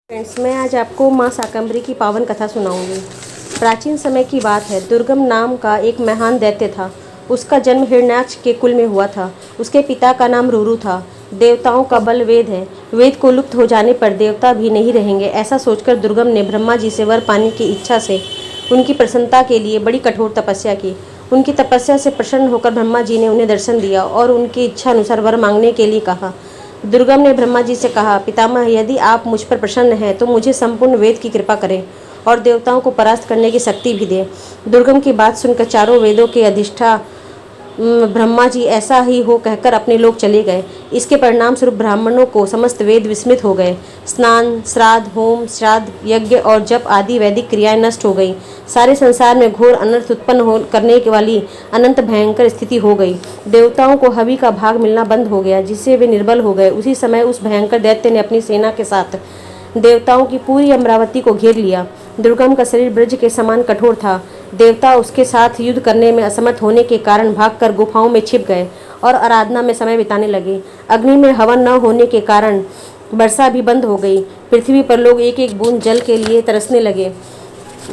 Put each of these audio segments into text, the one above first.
Friends, मैं आज आपको माँ शाकंभरी की पावन कथा सुनाऊंगी। प्राचीन समय की बात है। दुर्गम नाम का एक महान दैत्य था। उसका जन्म हिरण्याक्ष के कुल में हुआ था। उसके पिता का नाम रुरु था। देवताओं का बल वेद है। वेद को लुप्त हो जाने पर देवता भी नहीं रहेंगे, ऐसा सोचकर दुर्गम ने ब्रह्मा जी से वर पाने की इच्छा से उनकी प्रसन्नता के लिए बड़ी कठोर तपस्या की। उनकी तपस्या से प्रसन्न होकर ब्रह्मा जी ने उन्हें दर्शन दिया और उनकी इच्छा अनुसार वर मांगने के लिए कहा। दुर्गम ने ब्रह्मा जी से कहा, पितामह, यदि आप मुझ पर प्रसन्न हैं तो मुझे संपूर्ण वेद की कृपा करें और देवताओं को परास्त करने की शक्ति भी दें। दुर्गम की बात सुनकर चारों वेदों के अधिष्ठा ब्रह्मा जी ऐसा ही हो कहकर अपने लोक चले गए। इसके परिणाम स्वरूप ब्राह्मणों को समस्त वेद विस्मित हो गए। स्नान, श्राद्ध, होम, श्राद्ध, यज्ञ और जप आदि वैदिक क्रियाएं नष्ट हो गई। सारे संसार में घोर अनर्थ उत्पन्न करने वाली अनंत भयंकर स्थिति हो गई। देवताओं को हवि का भाग मिलना बंद हो गया, जिससे वे निर्बल हो गए। उसी समय उस भयंकर दैत्य ने अपनी सेना के साथ देवताओं की पूरी अमरावती को घेर लिया। दुर्गम का शरीर ब्रज के समान कठोर था। देवता उसके साथ युद्ध करने में असमर्थ होने के कारण भागकर गुफाओं में छिप गए और आराधना में समय बिताने लगे। अग्नि में हवन न होने के कारण वर्षा भी बंद हो गई। पृथ्वी पर लोग एक एक बूंद जल के लिए तरसने लगे।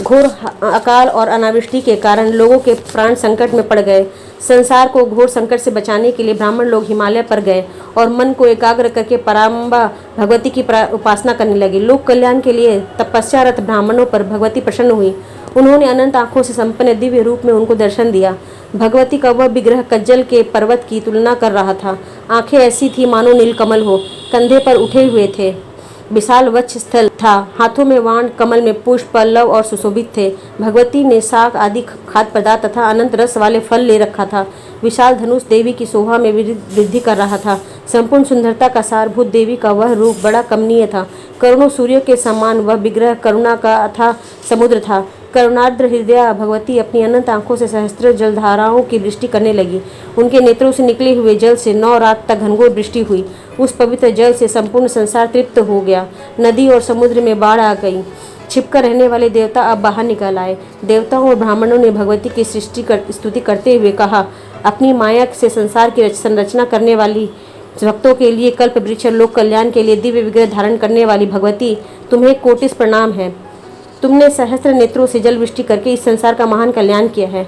घोर अकाल और अनावृष्टि के कारण लोगों के प्राण संकट में पड़ गए। संसार को घोर संकट से बचाने के लिए ब्राह्मण लोग हिमालय पर गए और मन को एकाग्र करके पराम्बा भगवती की उपासना करने लगे। लोक कल्याण के लिए तपस्यारत ब्राह्मणों पर भगवती प्रसन्न हुई। उन्होंने अनंत आंखों से संपन्न दिव्य रूप में उनको दर्शन दिया। भगवती का वह विग्रह कज्जल के पर्वत की तुलना कर रहा था। आंखें ऐसी थी मानो नीलकमल हो। कंधे पर उठे हुए थे। विशाल वक्ष स्थल था। हाथों में वाण, कमल में पुष्प, पल्लव और सुशोभित थे। भगवती ने शाक आदि खाद्य पदार्थ तथा अनंत रस वाले फल ले रखा था। विशाल धनुष देवी की शोभा में वृद्धि कर रहा था। संपूर्ण सुंदरता का सारभूत देवी का वह रूप बड़ा कमनीय था। करोड़ों सूर्य के समान वह विग्रह करुणा का अथाह समुद्र था। करुणार्द्र हृदया भगवती अपनी अनंत आंखों से सहस्त्र जलधाराओं की वृष्टि करने लगी। उनके नेत्रों से निकले हुए जल से 9 रात तक घनघोर वृष्टि हुई। उस पवित्र जल से संपूर्ण संसार तृप्त हो गया। नदी और समुद्र में बाढ़ आ गई। छिपकर रहने वाले देवता अब बाहर निकल आए। देवताओं और ब्राह्मणों ने भगवती की स्तुति करते हुए कहा, अपनी माया से संसार की संरचना करने वाली, भक्तों के लिए कल्प वृक्ष, लोक कल्याण के लिए दिव्य विग्रह धारण करने वाली भगवती, तुम्हें कोटिस प्रणाम है। तुमने सहस्त्र नेत्रों से जल वृष्टि करके इस संसार का महान कल्याण किया है।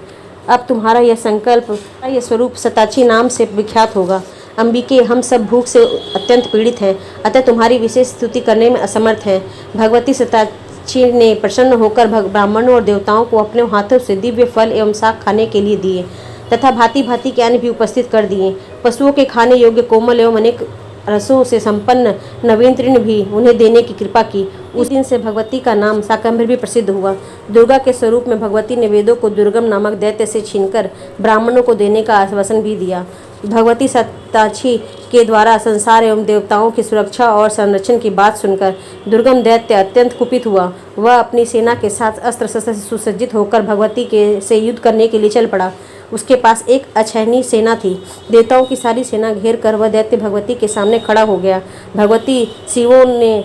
अब तुम्हारा यह संकल्प, यह स्वरूप सताची नाम से विख्यात होगा। अंबिके, हम सब भूख से अत्यंत पीड़ित हैं, अतः तुम्हारी विशेष स्तुति करने में असमर्थ हैं। भगवती सताची ने प्रसन्न होकर ब्राह्मणों और देवताओं को अपने हाथों से दिव्य फल एवं शाक खाने के लिए दिए तथा भांति भांति के अन्न भी उपस्थित कर दिए। पशुओं के खाने योग्य कोमल एवं अनेक रसों से संपन्न नवीन तृण भी उन्हें देने की कृपा की। उस दिन से भगवती का नाम शाकंभरी भी प्रसिद्ध हुआ। दुर्गा के स्वरूप में भगवती ने वेदों को दुर्गम नामक दैत्य से छीनकर ब्राह्मणों को देने का आश्वासन भी दिया। भगवती सताची के द्वारा संसार एवं देवताओं की सुरक्षा और संरक्षण की बात सुनकर दुर्गम दैत्य अत्यंत कुपित हुआ। वह अपनी सेना के साथ अस्त्र शस्त्र से सुसज्जित होकर भगवती के से युद्ध करने के लिए चल पड़ा। उसके पास एक अछैनी सेना थी। देवताओं की सारी सेना घेर कर वह दैत्य भगवती के सामने खड़ा हो गया। भगवती शिवों ने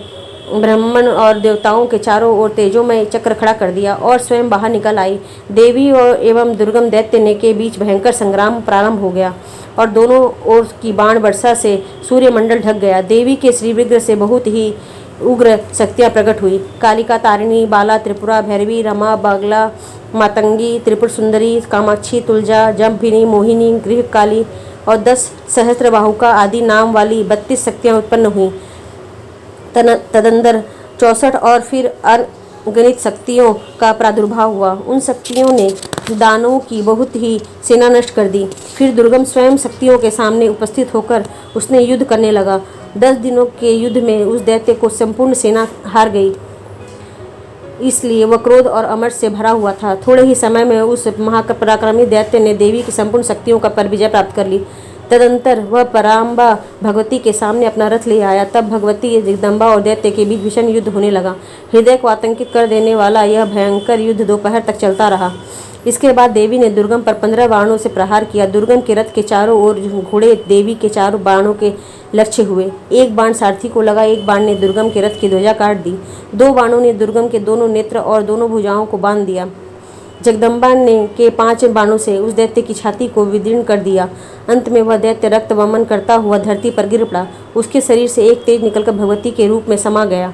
ब्राह्मण और देवताओं के चारों ओर तेजोमय चक्र खड़ा कर दिया और स्वयं बाहर निकल आई। देवी और एवं दुर्गम दैत्य ने के बीच भयंकर संग्राम प्रारंभ हो गया और दोनों ओर की बाण वर्षा से सूर्यमंडल ढक गया। देवी के श्रीविग्रह से बहुत ही उग्र शक्तियाँ प्रकट हुई। कालिका, तारिणी, बाला, त्रिपुरा, भैरवी, रमा, बागला, मातंगी, त्रिपुर सुंदरी, कामाक्षी, तुलजा, जम्भिनी, मोहिनी, गृह काली और 10 सहस्त्र बाहुका आदि नाम वाली 32 शक्तियाँ उत्पन्न हुई। तदंतर 64 और फिर अगणित शक्तियों का प्रादुर्भाव हुआ। उन शक्तियों ने दानवों की बहुत ही सेना नष्ट कर दी। फिर दुर्गम स्वयं शक्तियों के सामने उपस्थित होकर उसने युद्ध करने लगा। 10 दिनों के युद्ध में उस दैत्य को संपूर्ण सेना हार गई, इसलिए वह क्रोध और अमर से भरा हुआ था। थोड़े ही समय में उस महापराक्रमी दैत्य ने देवी की संपूर्ण शक्तियों का पर विजय प्राप्त कर ली। तदंतर वह पराम्बा भगवती के सामने अपना रथ ले आया। तब भगवती, जगदम्बा और दैत्य के बीच भीषण युद्ध होने लगा। हृदय को आतंकित कर देने वाला यह भयंकर युद्ध दोपहर तक चलता रहा। इसके बाद देवी ने दुर्गम पर 15 बाणों से प्रहार किया। दुर्गम के रथ के चारों ओर घोड़े देवी के चारों बाणों के लक्ष्य हुए। एक बाण सारथी को लगा, एक बाण ने दुर्गम के रथ की ध्वजा काट दी। 2 बाणों ने दुर्गम के दोनों नेत्र और दोनों भुजाओं को बांध दिया। जगदम्बा ने के 5 बाणों से उस दैत्य की छाती को विदीर्ण कर दिया। अंत में वह दैत्य रक्त वमन करता हुआ धरती पर गिर पड़ा। उसके शरीर से एक तेज निकलकर भगवती के रूप में समा गया।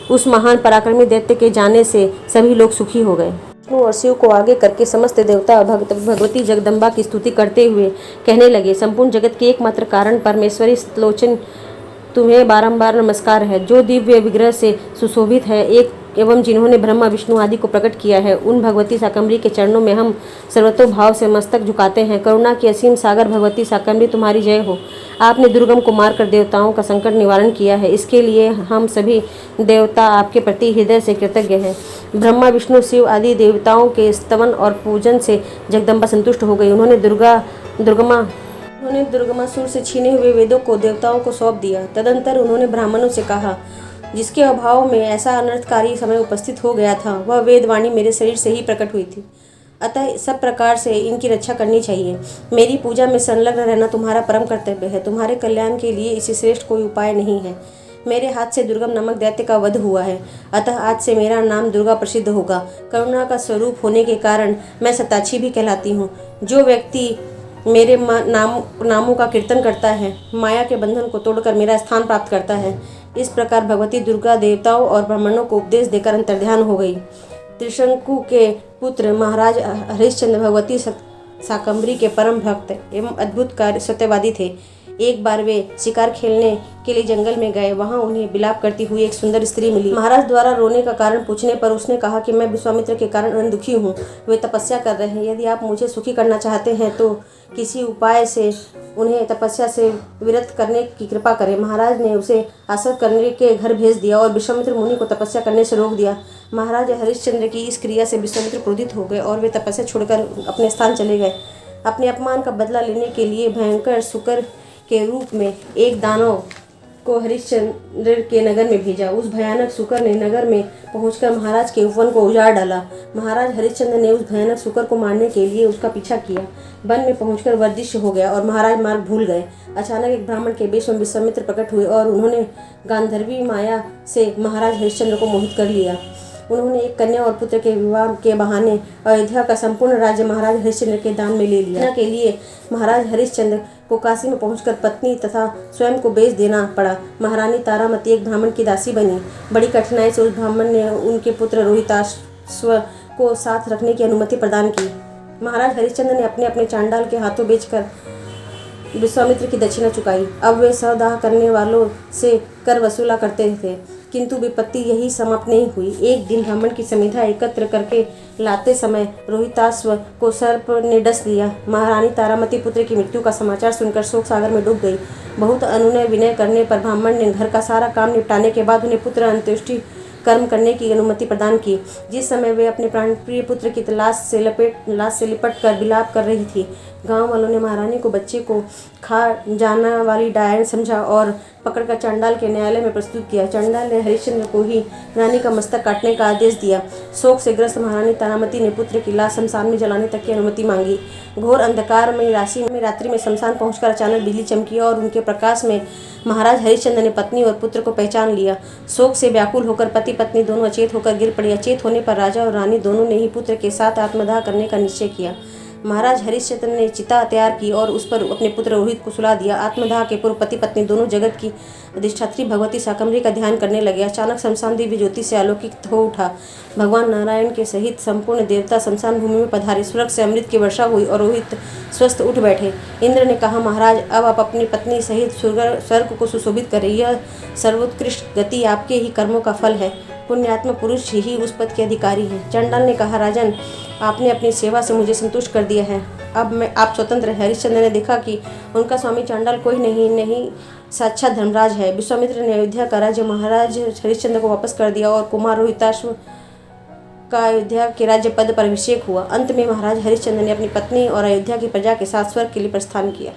उस महान पराक्रमी दैत्य के जाने से सभी लोग सुखी हो गए। विष्णु और शिव को आगे करके समस्त देवता भगवती जगदम्बा की स्तुति करते हुए कहने लगे, संपूर्ण जगत के एकमात्र कारण परमेश्वरी सतलोचन तुम्हें बारंबार नमस्कार है, जो दिव्य विग्रह से सुशोभित है एक एवं जिन्होंने ब्रह्मा विष्णु आदि को प्रकट किया है। उन भगवती शाकंभरी के चरणों में हम सर्वतोभाव से मस्तक झुकाते हैं। करुणा की असीम सागर भगवती शाकंभरी तुम्हारी जय हो। आपने दुर्गम को मारकर देवताओं का संकट निवारण किया है, इसके लिए हम सभी देवता आपके प्रति हृदय से कृतज्ञ हैं। ब्रह्मा विष्णु शिव आदि देवताओं के स्तवन और पूजन से जगदम्बा संतुष्ट हो गई। उन्होंने दुर्गमासुर से छीने हुए वेदों को देवताओं को सौंप दिया। तदंतर उन्होंने ब्राह्मणों से कहा, जिसके अभाव में ऐसा अनर्थकारी समय उपस्थित हो गया था, वह वेदवाणी मेरे शरीर से ही प्रकट हुई थी, अतः सब प्रकार से इनकी रक्षा करनी चाहिए। मेरी पूजा में संलग्न रहना तुम्हारा परम कर्तव्य है। तुम्हारे कल्याण के लिए इससे श्रेष्ठ कोई उपाय नहीं है। मेरे हाथ से दुर्गम नामक दैत्य का वध हुआ है, अतः आज से मेरा नाम दुर्गा प्रसिद्ध होगा। करुणा का स्वरूप होने के कारण मैं सताक्षी भी कहलाती हूँ। जो व्यक्ति मेरे नामों का कीर्तन करता है, माया के बंधन को तोड़कर मेरा स्थान प्राप्त करता है। इस प्रकार भगवती दुर्गा देवताओं और ब्राह्मणों को उपदेश देकर अंतर्ध्यान हो गई। त्रिशंकु के पुत्र महाराज हरिश्चंद्र भगवती शाकंभरी के परम भक्त एवं अद्भुत कार्य सत्यवादी थे। एक बार वे शिकार खेलने के लिए जंगल में गए। वहां उन्हें विलाप करती हुई एक सुंदर स्त्री मिली। महाराज द्वारा रोने का कारण पूछने पर उसने कहा कि मैं विश्वामित्र के कारण दुखी हूँ। वे तपस्या कर रहे हैं। यदि आप मुझे सुखी करना चाहते हैं तो किसी उपाय से उन्हें तपस्या से विरत करने की कृपा करें। महाराज ने उसे आश्रत करने के घर भेज दिया और विश्वामित्र मुनि को तपस्या करने से रोक दिया। महाराज हरिश्चंद्र की इस क्रिया से विश्वामित्र क्रोधित हो गए और वे तपस्या छोड़कर अपने स्थान चले गए। अपने अपमान का बदला लेने के लिए भयंकर शुकर के रूप में एक दानव को हरिश्चंद्र के नगर में भेजा। उस भयानक शुकर ने नगर में पहुंचकर महाराज के उपवन को उजाड़ डाला। महाराज हरिश्चंद्र ने उस भयानक शुकर को मारने के लिए उसका पीछा किया। वन में पहुंचकर वह दृश्य हो गया और महाराज मार्ग भूल गए। अचानक एक ब्राह्मण के वेश में विश्वामित्र प्रकट हुए और उन्होंने गांधर्वी माया से महाराज हरिश्चंद्र को मोहित कर लिया। उन्होंने एक कन्या और पुत्र के विवाह के बहाने अयोध्या का संपूर्ण राज्य महाराज हरिश्चंद्र के दान में ले लिया। के लिए महाराज हरिश्चंद्र को काशी में पहुंचकर पत्नी तथा स्वयं को बेच देना पड़ा। महारानी तारामती एक ब्राह्मण की दासी बनी। बड़ी कठिनाई से उस ब्राह्मण ने उनके पुत्र रोहिताश्व को साथ रखने की अनुमति प्रदान की। महाराज हरिश्चंद्र ने अपने अपने चांडाल के हाथों बेचकर विश्वामित्र की दक्षिणा चुकाई। अब वे सौदा करने वालों से कर वसूला करते थे, किंतु विपत्ति यही समाप्त नहीं हुई। एक दिन ब्राह्मण की समिधा एकत्र करके लाते समय रोहिताश्व को सर्प ने डस लिया। महारानी तारामती पुत्र की मृत्यु का समाचार सुनकर शोक सागर में डूब गई। बहुत अनुनय विनय करने पर ब्राह्मण ने घर का सारा काम निपटाने के बाद उन्हें पुत्र अंत्येष्टि कर्म करने की अनुमति प्रदान की। जिस समय वे अपने प्राणप्रिय पुत्र की लाश से लिपट कर विलाप कर रही थी, गांव वालों ने महारानी को बच्चे को खा जाना वाली डायन समझा और पकड़कर चंडाल के न्यायालय में प्रस्तुत किया। चंडाल ने हरिश्चंद्र को ही रानी का मस्तक काटने का आदेश दिया। शोक से ग्रस्त महारानी तारामती ने पुत्र की लाश शमशान में जलाने तक की अनुमति मांगी। घोर अंधकार में रात्रि में शमशान पहुंचकर अचानक बिजली चमकी और उनके प्रकाश में महाराज हरिश्चंद्र ने पत्नी और पुत्र को पहचान लिया। शोक से व्याकुल होकर पति पत्नी दोनों अचेत होकर गिर पड़े। अचेत होने पर राजा और रानी दोनों ने ही पुत्र के साथ आत्मदाह करने का निश्चय किया। महाराज हरिश्चंद्र ने चिता तैयार की और उस पर अपने पुत्र रोहित को सुला दिया। आत्मदाह के पूर्व पति पत्नी दोनों जगत की अधिष्ठात्री भगवती शाकंभरी का ध्यान करने लगे। अचानक शमशान दिव्य ज्योति से आलोकित हो उठा। भगवान नारायण के सहित संपूर्ण देवता शमशान भूमि में पधारे। स्वर्ग से अमृत की वर्षा हुई और रोहित स्वस्थ उठ बैठे। इंद्र ने कहा, महाराज अब आप अपनी पत्नी सहित स्वर्ग को सुशोभित करें। यह सर्वोत्कृष्ट गति आपके ही कर्मों का फल है। पुण्यात्मा पुरुष ही उस पद के अधिकारी हैं। चंडाल ने कहा, राजन, आपने अपनी सेवा से मुझे संतुष्ट कर दिया है। अब आप स्वतंत्र हैं। हरिश्चंद्र ने देखा कि उनका स्वामी चंडाल कोई नहीं साक्षात धर्मराज है। विश्वामित्र ने अयोध्या का राज्य महाराज हरिश्चंद्र को वापस कर दिया और कुमार रोहिताश्व का अयोध्या के राज्य पद पर अभिषेक हुआ। अंत में महाराज हरिश्चंद्र ने अपनी पत्नी और अयोध्या की प्रजा के साथ स्वर्ग के लिए प्रस्थान किया।